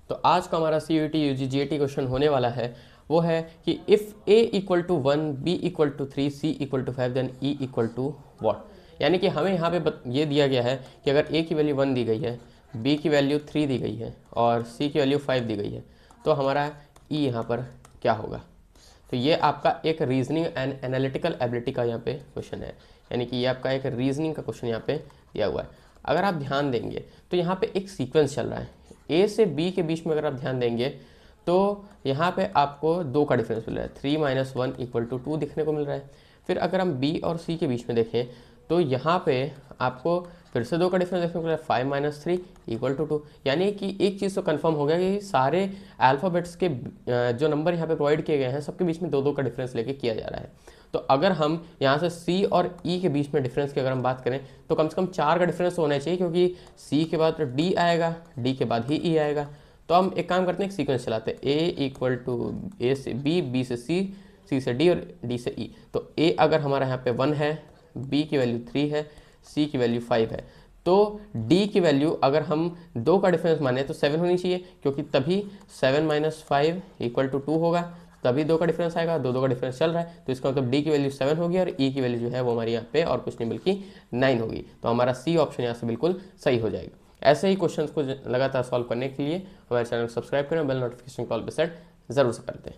तो आज का हमारा CUET UG GAT क्वेश्चन होने वाला है वो है कि if a equal to 1, b equal to 3, c equal to 5 then e equal to what. यानी कि हमें यहाँ पे ये दिया गया है कि अगर a की वैल्यू 1 दी गई है, b की वैल्यू 3 दी गई है और c की वैल्यू 5 दी गई है, तो हमारा e यहाँ पर क्या होगा। तो ये आपका एक रीजनिंग एंड एनालिटिकल एबिलिटी का यहाँ पे क्वेश्चन है, यानी कि ये आपका एक रीजनिंग का क्वेश्चन यहाँ पे दिया हुआ है। अगर आप ध्यान देंगे तो यहाँ पे एक सीक्वेंस चल रहा है, ए से बी के बीच में अगर आप ध्यान देंगे तो यहाँ पे आपको 2 का डिफरेंस मिल रहा है, 3 - 1 इक्वल टू 2 दिखने को मिल रहा है। फिर अगर हम बी और सी के बीच में देखें तो यहाँ पे आपको फिर से 2 का डिफरेंस देखने को मिल रहा है, 5 - 3 इक्वल टू 2। यानी कि एक चीज़ तो कंफर्म हो गया कि सारे अल्फ़ाबेट्स के जो नंबर यहाँ पे प्रोवाइड किए गए हैं सबके बीच में 2-2 का डिफरेंस लेके किया जा रहा है। तो अगर हम यहाँ से C और E के बीच में डिफरेंस की अगर हम बात करें तो कम से कम 4 का डिफरेंस होना चाहिए, क्योंकि C के बाद D आएगा, D के बाद ही E आएगा। तो हम एक काम करते हैं, एक सीक्वेंस चलाते हैं, A इक्वल टू A से B, B से C, C से D और D से E। तो A अगर हमारा यहाँ पे 1 है, B की वैल्यू 3 है, C की वैल्यू 5 है, तो D की वैल्यू अगर हम 2 का डिफरेंस माने तो 7 होनी चाहिए, क्योंकि तभी 7 - 5 इक्वल टू 2 होगा, तभी 2 का डिफरेंस आएगा। 2-2 का डिफरेंस चल रहा है तो इसका मतलब D की वैल्यू 7 होगी और E की वैल्यू जो है वो हमारी यहाँ पे और कुछ नहीं बल्कि 9 होगी। तो हमारा C ऑप्शन यहाँ से बिल्कुल सही हो जाएगा। ऐसे ही क्वेश्चंस को लगातार सॉल्व करने के लिए हमारे चैनल को सब्सक्राइब करें, बेल नोटिफिकेशन कॉल पे सेट जरूर से करते हैं।